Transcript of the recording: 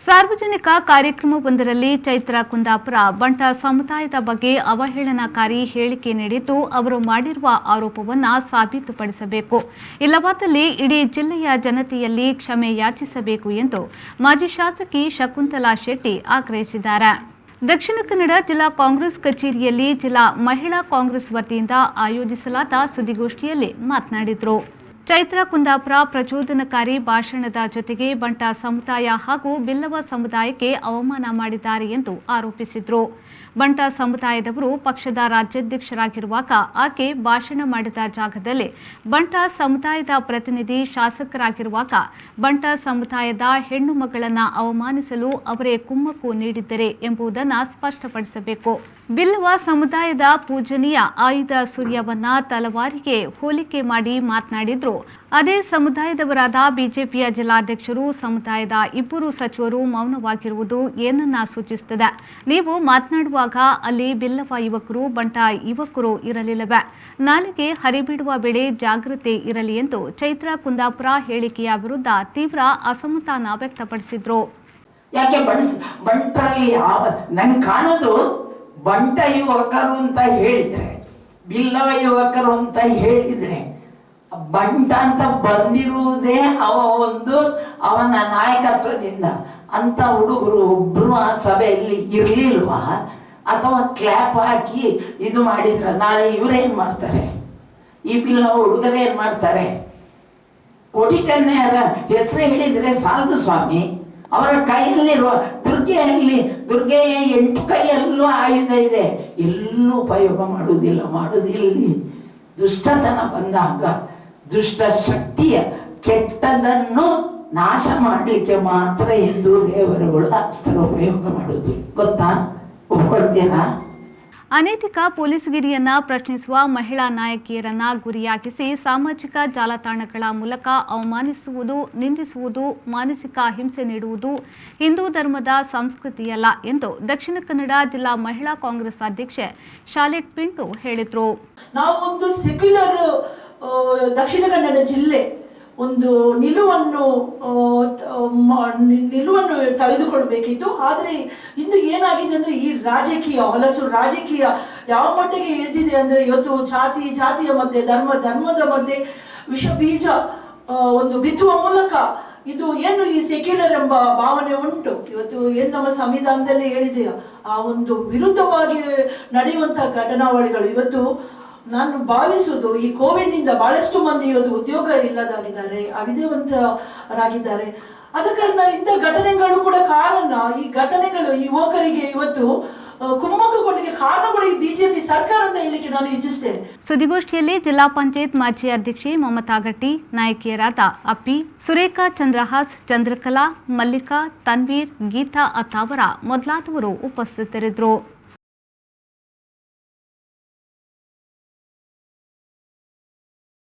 ಸಾರ್ವಜನಿಕ ಕಾರ್ಯಕ್ರಮವೊಂದರಲ್ಲಿ ಚೈತ್ರ ಕುಂದಾಪುರ ಬಂಟ ಸಮುದಾಯದ ಬಗ್ಗೆ ಅವಹೇಳನಕಾರಿ ಹೇಳಿಕೆ ನೀಡಿದ್ದು ಅವರು ಮಾಡಿರುವ ಆರೋಪವನ್ನು ಸಾಬೀತುಪಡಿಸಬೇಕು. ಇಲ್ಲವಾದಲ್ಲಿ ಇಡೀ ಜಿಲ್ಲೆಯ ಜನತೆಯಲ್ಲಿ ಕ್ಷಮೆ ಯಾಚಿಸಬೇಕು ಎಂದು ಮಾಜಿ ಶಾಸಕಿ ಶಕುಂತಲಾ ಶೆಟ್ಟಿ ಆಗ್ರಹಿಸಿದ್ದಾರೆ. ದಕ್ಷಿಣ ಕನ್ನಡ ಜಿಲ್ಲಾ ಕಾಂಗ್ರೆಸ್ ಕಚೇರಿಯಲ್ಲಿ ಜಿಲ್ಲಾ ಮಹಿಳಾ ಕಾಂಗ್ರೆಸ್ ವತಿಯಿಂದ ಆಯೋಜಿಸಲಾದ ಸುದ್ದಿಗೋಷ್ಠಿಯಲ್ಲಿ ಮಾತನಾಡಿದರು. ಚೈತ್ರ ಕುಂದಾಪುರ ಪ್ರಚೋದನಕಾರಿ ಭಾಷಣದ ಜೊತೆಗೆ ಬಂಟ ಸಮುದಾಯ ಹಾಗೂ ಬಿಲ್ಲವ ಸಮುದಾಯಕ್ಕೆ ಅವಮಾನ ಮಾಡಿದ್ದಾರೆ ಎಂದು ಆರೋಪಿಸಿದರು. ಬಂಟ ಸಮುದಾಯದವರು ಪಕ್ಷದ ರಾಜ್ಯಾಧ್ಯಕ್ಷರಾಗಿರುವಾಗ ಆಕೆ ಭಾಷಣ ಮಾಡಿದ ಜಾಗದಲ್ಲಿ ಬಂಟ ಸಮುದಾಯದ ಪ್ರತಿನಿಧಿ ಶಾಸಕರಾಗಿರುವಾಗ ಬಂಟ ಸಮುದಾಯದ ಹೆಣ್ಣು ಮಗಳನ್ನು ಅವಮಾನಿಸಲು ಅವರೇ ಕುಮ್ಮಕ್ಕು ನೀಡಿದ್ದರೆ ಎಂಬುದನ್ನು ಸ್ಪಷ್ಟಪಡಿಸಬೇಕು. ಬಿಲ್ಲವ ಸಮುದಾಯದ ಪೂಜನೀಯ ಆಯುಧ ಸೂರ್ಯವನ್ನ ತಲವಾರಿಗೆ ಹೋಲಿಕೆ ಮಾಡಿ ಮಾತನಾಡಿದ್ರು. ಅದೇ ಸಮುದಾಯದವರಾದ ಬಿಜೆಪಿಯ ಜಿಲ್ಲಾಧ್ಯಕ್ಷರು ಸಮುದಾಯದ ಇಬ್ಬರು ಸಚಿವರು ಮೌನವಾಗಿರುವುದು ಏನನ್ನ ಸೂಚಿಸುತ್ತದೆ? ನೀವು ಮಾತನಾಡುವಾಗ ಅಲ್ಲಿ ಬಿಲ್ಲವ ಯುವಕರು ಬಂಟ ಯುವಕರು ಇರಲಿಲ್ಲವೇ? ನಾಲಿಗೆ ಹರಿಬಿಡುವ ವೇಳೆ ಜಾಗೃತಿ ಇರಲಿ ಎಂದು ಚೈತ್ರ ಕುಂದಾಪುರ ಹೇಳಿಕೆಯ ವಿರುದ್ಧ ತೀವ್ರ ಅಸಮಾಧಾನ ವ್ಯಕ್ತಪಡಿಸಿದ್ರು. ಯಾಕೆ ಬಂಟರಲ್ಲಿ ನನ್ ಕಾಣೋದು ಬಂಟ ಯುವಕರು ಅಂತ ಹೇಳಿದ್ರೆ, ಬಿಲ್ಲವ ಯುವಕರು ಅಂತ ಹೇಳಿದ್ರೆ, ಬಂಟ ಅಂತ ಬಂದಿರುವುದೇ ಅವನ ನಾಯಕತ್ವದಿಂದ. ಅಂತ ಹುಡುಗರು ಒಬ್ರು ಆ ಸಭೆಯಲ್ಲಿ ಇರ್ಲಿಲ್ವಾ? ಅಥವಾ ಕ್ಲಾಪ್ ಹಾಕಿ ಇದು ಮಾಡಿದ್ರ? ನಾಳೆ ಇವ್ರೇನ್ ಮಾಡ್ತಾರೆ? ಈ ಬಿಲ್ಲವ ಹುಡುಗರೇ ಏನ್ ಮಾಡ್ತಾರೆ? ಕೋಟಿಕನ್ಯರ ಹೆಸರು ಹೇಳಿದ್ರೆ ಸಾಲದು ಸ್ವಾಮಿ. ಅವರ ಕೈಯಲ್ಲಿರುವ ದುರ್ಗೆಯ 8 ಕೈಯಲ್ಲೂ ಆಯುಧ ಇದೆ, ಎಲ್ಲೂ ಉಪಯೋಗ ಮಾಡುವುದಿಲ್ಲ. ದುಷ್ಟತನ ಬಂದಾಗ ದುಷ್ಟ ಶಕ್ತಿಯ ಕೆಟ್ಟದನ್ನು ನಾಶ ಮಾಡಲಿಕ್ಕೆ ಮಾತ್ರ ಹಿಂದೂ ದೇವರುಗಳು ಅಸ್ತ್ರ ಉಪಯೋಗ ಮಾಡುವುದು. ಗೊತ್ತಾ? ಒಪ್ಕೊಳ್ತೀರಾ? ಅನೈತಿಕ ಪೊಲೀಸ್ಗಿರಿಯನ್ನ ಪ್ರಶ್ನಿಸುವ ಮಹಿಳಾ ನಾಯಕಿಯರನ್ನ ಗುರಿಯಾಗಿಸಿ ಸಾಮಾಜಿಕ ಜಾಲತಾಣಗಳ ಮೂಲಕ ಅವಮಾನಿಸುವುದು, ನಿಂದಿಸುವುದು, ಮಾನಸಿಕ ಹಿಂಸೆ ನೀಡುವುದು ಹಿಂದೂ ಧರ್ಮದ ಸಂಸ್ಕೃತಿಯಲ್ಲ ಎಂದು ದಕ್ಷಿಣ ಕನ್ನಡ ಜಿಲ್ಲಾ ಮಹಿಳಾ ಕಾಂಗ್ರೆಸ್ ಅಧ್ಯಕ್ಷೆ ಶಾಲೆಟ್ ಪಿಂಟು ಹೇಳಿದರು. ನಾವೊಂದು ಸೆಕ್ಯುಲರ್ ದಕ್ಷಿಣ ಕನ್ನಡ ಜಿಲ್ಲೆ ಒಂದು ನಿಲುವನ್ನು ತಳೆದುಕೊಳ್ಬೇಕಿತ್ತು. ಆದರೆ ಇಂದು ಏನಾಗಿದೆ ಅಂದರೆ, ಈ ಹೊಲಸು ರಾಜಕೀಯ ಯಾವ ಮಟ್ಟಿಗೆ ಇಳಿದಿದೆ ಅಂದರೆ, ಇವತ್ತು ಜಾತಿಯ ಮಧ್ಯೆ, ಧರ್ಮದ ಮಧ್ಯೆ ವಿಷ ಬೀಜ ಒಂದು ಬಿತ್ತುವ ಮೂಲಕ ಇದು ಏನು ಈ ಸೆಕ್ಯುಲರ್ ಎಂಬ ಭಾವನೆ ಉಂಟು. ಇವತ್ತು ಏನು ನಮ್ಮ ಸಂವಿಧಾನದಲ್ಲಿ ಹೇಳಿದೆಯೋ ಆ ಒಂದು ವಿರುದ್ಧವಾಗಿ ನಡೆಯುವಂತಹ ಘಟನಾವಳಿಗಳು ಇವತ್ತು ನಾನು ಭಾವಿಸುವುದು, ಈ ಕೋವಿಡ್ನಿಂದ ಬಹಳಷ್ಟು ಮಂದಿ ಇವತ್ತು ಉದ್ಯೋಗ ಇಲ್ಲದಾಗಿದ್ದಾರೆ, ಅವಿದ್ಯಾವಂತರಾಗಿದ್ದಾರೆ. ಆದ ಕಾರಣ ಇಂಥ ಘಟನೆಗಳು ಕೂಡ ಕಾರಣ. ಈ ಘಟನೆಗಳು ಈ ಯುವಕರಿಗೆ ಇವತ್ತು ಕುಮ್ಮಕ್ಕು ಕೊಡಲಿಕ್ಕೆ ಕಾರಣಗಳು ಈ ಬಿಜೆಪಿ ಸರ್ಕಾರ ಅಂತ ಹೇಳಲಿಕ್ಕೆ ನಾನು ಇಚ್ಛಿಸ್ತೇನೆ. ಸುದ್ದಿಗೋಷ್ಠಿಯಲ್ಲಿ ಜಿಲ್ಲಾ ಪಂಚಾಯತ್ ಮಾಜಿ ಅಧ್ಯಕ್ಷೆ ಮಮತಾ ಗಟ್ಟಿ, ನಾಯಕಿಯರಾದ ಅಪ್ಪಿ, ಸುರೇಖಾ ಚಂದ್ರಹಾಸ್, ಚಂದ್ರಕಲಾ, ಮಲ್ಲಿಕಾ, ತನ್ವೀರ್, ಗೀತಾ ಅತ್ತಾವರ ಮೊದಲಾದವರು ಉಪಸ್ಥಿತರಿದ್ದರು.